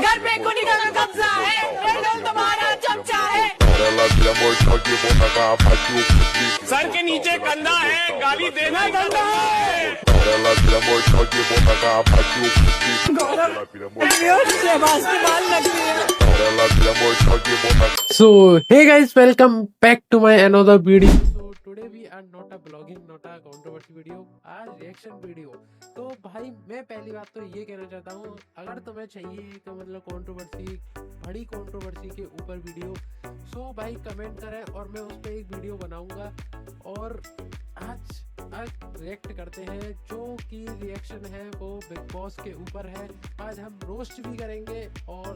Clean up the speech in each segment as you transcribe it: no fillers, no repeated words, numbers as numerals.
घर पे कुनिका का कब्जा है, रेडल तुम्हारा चमचा है। सर के नीचे कंधा है, गाली देना गंदा है। So hey guys, welcome back to my another video. So today we are not a blogging, not a controversy video, आज रिएक्शन वीडियो। तो भाई मैं पहली बात तो ये कहना चाहता हूँ, अगर तुम्हें चाहिए कि मतलब कंट्रोवर्सी, बड़ी कंट्रोवर्सी के ऊपर वीडियो, सो भाई कमेंट करें और मैं उस पर एक वीडियो बनाऊंगा। और आज रिएक्ट करते हैं, जो कि रिएक्शन है वो बिग बॉस के ऊपर है। आज हम रोस्ट भी करेंगे और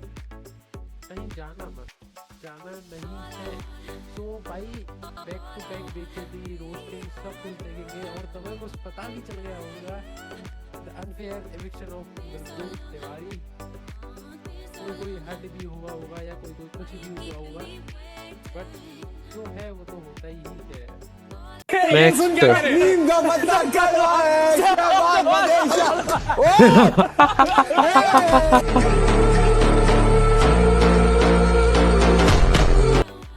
कहीं जाना नहीं है। तो भाई बैक टू बैक बेइज्जती, रोस्टिंग सब कुछ देखेंगे और तुम्हें कुछ पता भी चल गया होगा। The unfair eviction of Gurjot Tiwari, कोई हट भी हुआ होगा या कोई कुछ भी हुआ होगा, बट जो है वो तो होता ही है।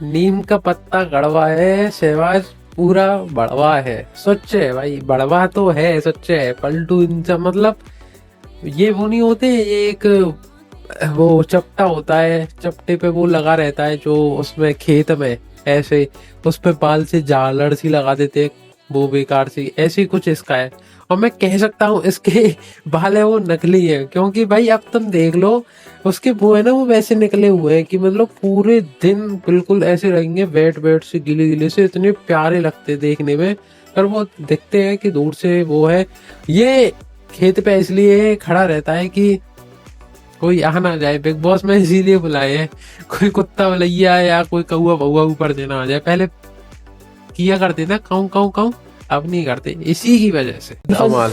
नीम का पत्ता कड़वा है, शहबाज पूरा बड़वा है। सच है भाई, बड़वा तो है, सच है। पलटू इंसा मतलब ये वो नहीं होते, ये एक वो चपटा होता है, चपटे पे वो लगा रहता है जो उसमें खेत में ऐसे उस पे बाल से झालर सी लगा देते, वो बेकार सी ऐसी कुछ इसका है। और मैं कह सकता हूँ इसके बाल है वो नकली है, क्योंकि भाई अब तुम देख लो उसके वो है ना, वो वैसे निकले हुए हैं कि मतलब पूरे दिन बिल्कुल ऐसे रहेंगे, वेट से गिले गिले से, इतने प्यारे लगते देखने में। पर वो दिखते हैं कि दूर से वो है। ये खेत पे इसलिए खड़ा रहता है कि कोई आ ना जाए, बिग बॉस में इसीलिए बुलाए हैं, कोई कुत्ता वलैया या कोई कौआ बउआ ऊपर देना आ जाए। पहले किया करते ना काऊ काऊ काऊ, अब नहीं करते, इसी की वजह से।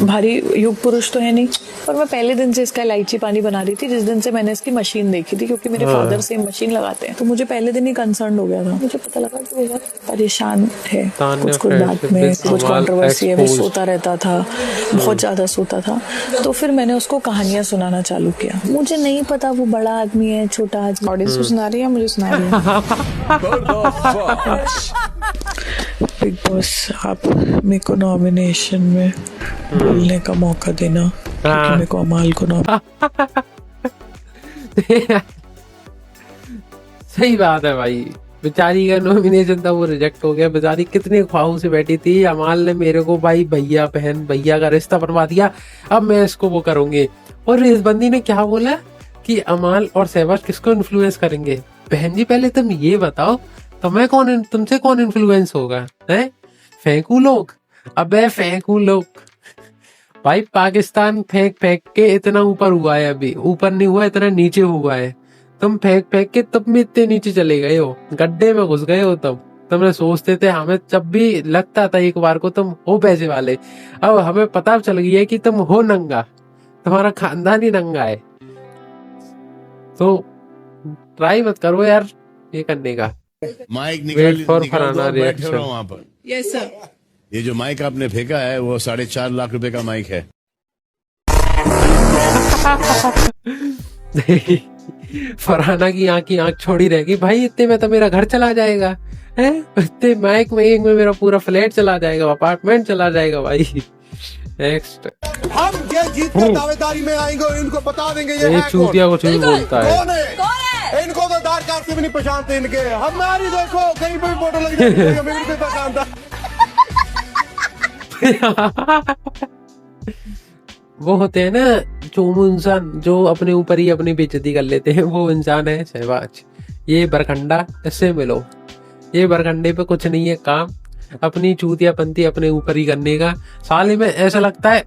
भारी युग पुरुष तो है नहीं, पर मैं पहले दिन से इसका इलायची पानी बना रही थी, जिस दिन से मैंने इसकी मशीन देखी थी, क्योंकि मेरे फादर सेम मशीन लगाते हैं। तो मुझे पहले दिन ही कंसर्न हो गया था, मुझे पता लगा कि वो बहुत परेशान है, कुछ दांत में कुछ कंट्रोवर्सी है, वो सोता रहता था, बहुत ज्यादा सोता था। तो फिर मैंने उसको कहानियां सुनाना चालू किया। मुझे नहीं पता वो बड़ा आदमी है छोटा आदमी, ऑडियंस को सुना रही है, मुझे सुना रही है। बिग बॉस आप मेरे को नॉमिनेशन में बोलने का मौका देना, क्योंकि मेरे को अमाल को सही बात है भाई, बेचारी का नॉमिनेशन था वो रिजेक्ट हो गया। बेचारी कितने ख्वाबों से बैठी थी। अमाल ने मेरे को भाई भैया बहन भैया का रिश्ता बनवा दिया, अब मैं इसको वो करूंगी। और इस बंदी ने क्या बोला कि अमाल और शहबाज किसको इन्फ्लुएंस करेंगे। बहन जी पहले तुम ये बताओ, तुमसे कौन इन्फ्लुएंस होगा है? फेंकू लोग, अबे फेंकू लोग भाई। पाकिस्तान फेंक के इतना ऊपर हुआ है, अभी ऊपर नहीं हुआ, इतना नीचे हुआ है। तुम फेंक के तब भी इतने नीचे चले गए हो, गड्ढे में घुस गए हो। तुमने सोचते थे, हमें जब भी लगता था एक बार को तुम हो पैसे वाले, अब हमें पता चल गया है कि तुम हो नंगा, तुम्हारा खानदान ही नंगा है। तो ट्राई मत करो यार ये करने का। माइक निकाल फराना रिएक्शन वहाँ पर। Yes sir. ये जो माइक आपने फेंका है वो 4.5 लाख रुपए का माइक है। फरहाना की आंख छोड़ी रहेगी भाई। इतने में तो मेरा घर चला जाएगा है, इतने माइक में एक में मेरा पूरा फ्लैट चला जाएगा, अपार्टमेंट चला जाएगा भाई। नेक्स्ट हम ये जीत कर दावेदारी में आएंगे और इनको बता देंगे ये चूतिया कुछ भी बोलता है। कौन है? इनको तो आधार कार्ड से भी नहीं पहचानते इनके। हमारी देखो कहीं पर भी फोटो लग जाती है, हमें भी पहचानता। वो होते हैं ना जो इंसान जो अपने ऊपर ही अपनी बेइज्जती कर लेते हैं, वो इंसान है शहबाज। ये बरखंडा, इससे मिलो। ये बरखंडे पे कुछ नहीं है काम, अपनी चूतियापंती अपने ऊपर ही करने का। साले में ऐसा लगता है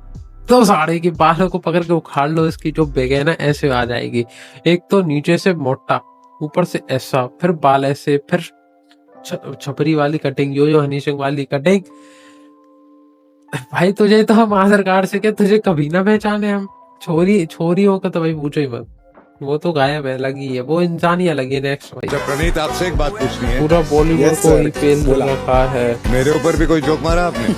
तो साड़े के बालों को पकड़ के उखाड़ लो, इसकी जो बेग है ना ऐसे आ जाएगी। एक तो नीचे से मोटा, ऊपर से ऐसा, फिर बाल ऐसे, फिर छपरी वाली कटिंग, यो हनी सिंह वाली कटिंग। भाई तुझे तो हम आधार कार्ड से क्या तुझे कभी ना पहचाने हम। छोरियों का तो भाई पूछो ही मत, वो तो गायब है, अलग ही है, वो इंसान ही अलग है। नेक्स्ट भाई प्रणीत आपसे एक बात पूछनी है। पूरा बॉलीवुड को ही पेल रखा है। मेरे ऊपर भी कोई जोक मारा आपने?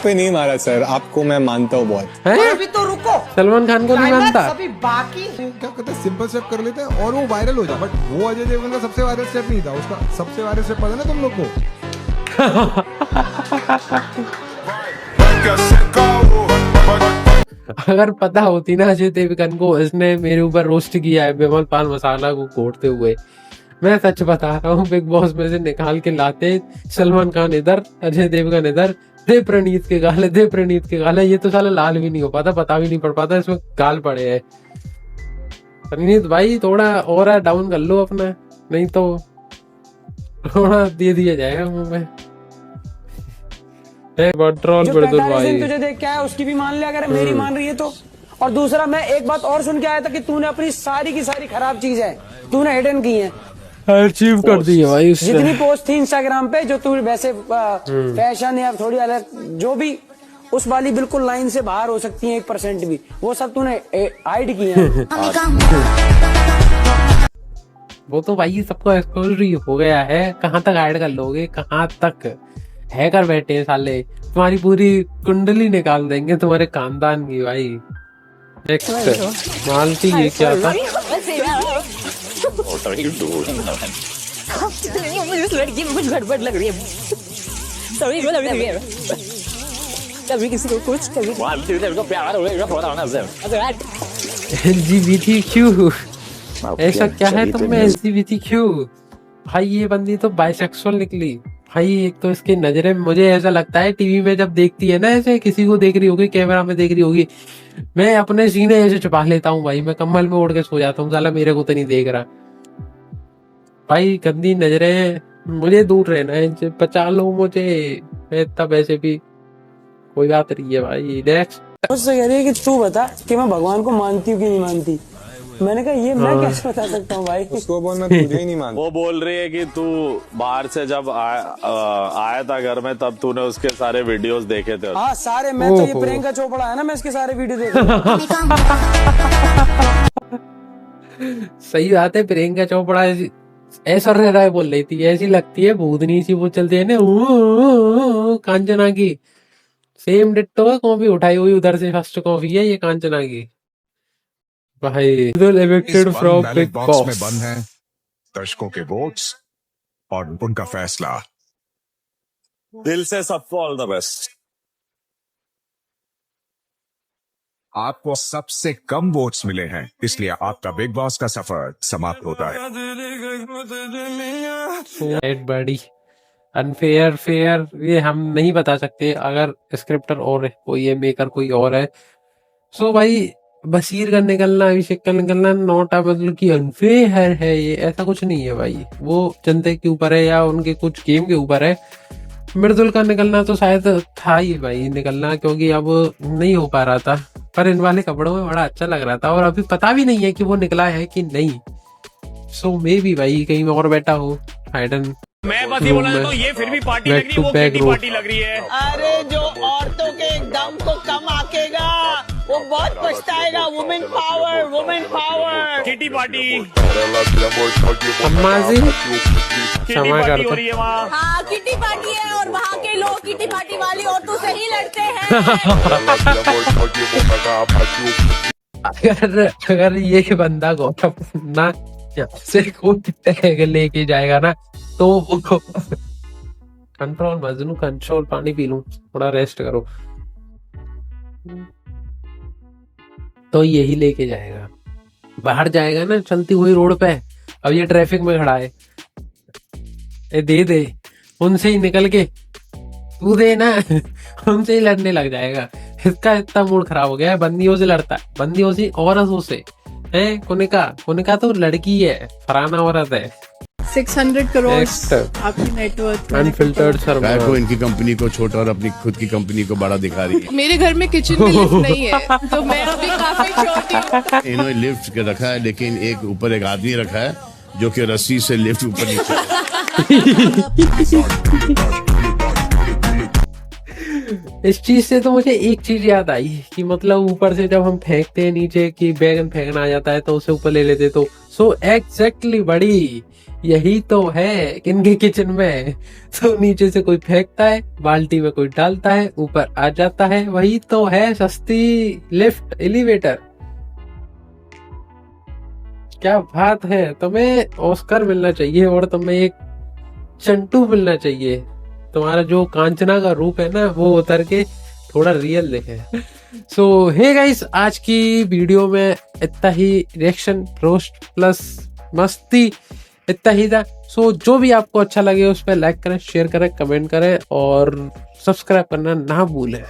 पे नहीं मारा सर, आपको मैं मानता हूँ बहुत। हैं? अभी तो रुको, सलमान खान को नहीं मानता? अभी बाकी क्या कहते हैं, सिंपल स्टेप कर लेते हैं और वो वायरल हो जाए। बट वो अजय देवगन का सबसे वायरल स्टेप नहीं था, उसका सबसे वायरल स्टेप पता ना तुम लोग को? अगर पता होती ना अजय देवगन को इसने मेरे ऊपर रोस्ट किया है विमल पान मसाला को घोटते हुए, मैं सच बता रहा हूँ बिग बॉस में से निकाल के लाते सलमान खान इधर, अजय देवगन इधर, दे प्रणीत के गाले, दे प्रणीत के गाले। ये तो साला लाल भी नहीं हो पाता, पता भी नहीं पड़ पाता इसमें गाल पड़े हैं। प्रणीत भाई थोड़ा और डाउन कर लो अपना, नहीं तो थोड़ा दे दिया जाएगा मुंह में। बट्रोल जो 45 दिन तुझे देख के आया उसकी भी मान लिया, अगर मेरी मान रही है तो। और दूसरा, मैं एक बात और सुन के आया था कि तूने अपनी सारी की सारी खराब चीजें तूने हिडन की हैं, अचीव कर दी है भाई उसने। जितनी पोस्ट थी इंस्टाग्राम पे जो तू वैसे फैशन या थोड़ी अलग जो भी उस वाली बिल्कुल लाइन से बाहर हो सकती है 1% भी, वो सब तूने हाइड की है। वो तो भाई सबको एक्सपोज हो गया है, कहाँ तक हाइड कर लोगे, कहाँ तक हैकर बैठे हैं साले, तुम्हारी पूरी कुंडली निकाल देंगे तुम्हारे खानदान की भाई। नेक्स्ट मालती ये क्या था? इस लड़की में कुछ गड़बड़ लग रही है। सॉरी कभी किसी को कुछ कभी LGBTQ ऐसा क्या है तुम में LGBTQ? भाई ये बंदी तो बाइसेक्सुअल निकली भाई। एक तो इसकी नजरें, मुझे ऐसा लगता है टीवी में जब देखती है ना, ऐसे किसी को देख रही होगी, कैमरा में देख रही होगी, मैं अपने सीने ऐसे छुपा लेता हूँ भाई, मैं कंबल में ओढ़ के सो जाता हूँ, साला मेरे को तो नहीं देख रहा भाई। गंदी नजरें, मुझे दूर रहना है, बचा लो मुझे, मैं तब ऐसे भी कोई बात नहीं है भाई। नेक्स्ट मुझसे कह रही है कि तू बता कि मैं भगवान को मानती हूँ कि नहीं मानती। मैंने कहा ये मैं कैसे बता सकता हूँ भाई, उसको बोल मैं तुझे ही नहीं मानता। वो बोल रही है कि तू बाहर से जब आया था घर में तब तूने उसके सारे वीडियोस देखे थे। हाँ सारे, मैं तो ये प्रियंका चोपड़ा है ना, मैं इसके सारे वीडियो देख रहा हूँ। सही बात है, प्रियंका चोपड़ा ऐश्वर्या राय बोल रही थी, ऐसी लगती है भूतनी सी, वो चलती है ना कांचना की, सेम डिट्टो है, कॉपी उठाई हुई उधर से, फर्स्ट कॉपी है ये कांचना की भाई। इविक्टेड फ्रॉम बिग बॉस में बंद हैं दर्शकों के वोट्स और उनका फैसला। दिल से सबको ऑल द बेस्ट। आपको सबसे कम वोट्स मिले हैं, इसलिए आपका बिग बॉस का सफर समाप्त होता है। बड़ी अनफेयर फेयर ये हम नहीं बता सकते, अगर स्क्रिप्टर और है कोई है, मेकर कोई और है। सो भाई बशीर का निकलना, अभिषेक का निकलना नॉट मतलब कि अनफेयर है, ये ऐसा कुछ नहीं है भाई, वो जनता के ऊपर है या उनके कुछ गेम के ऊपर है। मृदुल का निकलना तो शायद था ही भाई निकलना, क्योंकि अब नहीं हो पा रहा था, पर इन वाले कपड़ों में बड़ा अच्छा लग रहा था, और अभी पता भी नहीं है कि वो निकला है कि नहीं। सो मे भी भाई कहीं और बैठा हो हाइडन। मैं बस ये बोला तो ये फिर भी पार्टी लग रही है, वो किटी पार्टी लग रही है। अरे जो औरतों के दम को कम आकेगा वो बहुत पछताएगा। Women power, women power. Kitty party, अम्मा जी किटी पार्टी हो रही है वहाँ। हाँ किटी पार्टी है और वहाँ के लोग किटी पार्टी वाली औरतों से ही लड़ते हैं। अगर ये बंदा गौतम ना से कोई लेके जाएगा ना तो कंट्रोल मजनू कंट्रोल, पानी पी लूं, थोड़ा रेस्ट करो, तो यही लेके जाएगा। बाहर जाएगा ना चलती हुई रोड पे, अब ये ट्रैफिक में खड़ा है, दे उनसे ही निकल के तू दे ना, उनसे ही लड़ने लग जाएगा। इसका इतना मूड खराब हो गया है, बंदियों से लड़ता है, बंदियों से, औरतों से है। कुनिका तो लड़की है, फराना औरत है। 600 करोड़ आपकी नेटवर्थ। अनफिल्टर्ड शर्मा को इनकी कंपनी को छोटा और अपनी खुद की कंपनी को बड़ा दिखा रही है। मेरे घर में किचन में लिफ्ट नहीं है तो मैं अभी काफी छोटी हूँ। इन्होंने लिफ्ट के रखा है, लेकिन एक ऊपर एक आदमी रखा है जो कि रस्सी से लिफ्ट ऊपर नीचे इस चीज से तो मुझे एक चीज याद आई कि मतलब ऊपर से जब हम फेंकते हैं नीचे कि बैगन फेंकना आ जाता है तो उसे ऊपर ले लेते, तो सो एग्जैक्टली बड़ी यही तो है इनके किचन में। तो नीचे से कोई फेंकता है, बाल्टी में कोई डालता है, ऊपर आ जाता है, वही तो है सस्ती लिफ्ट एलिवेटर। क्या बात है, तुम्हें ऑस्कर मिलना चाहिए और तुम्हें एक चंटू मिलना चाहिए। तुम्हारा जो कांचना का रूप है ना वो उतर के थोड़ा रियल दिखे। सो हे गाइस, आज की वीडियो में इतना ही, रिएक्शन रोस्ट प्लस मस्ती इतना ही था। सो जो भी आपको अच्छा लगे उस पर लाइक करें, शेयर करें, कमेंट करें और सब्सक्राइब करना ना भूलें।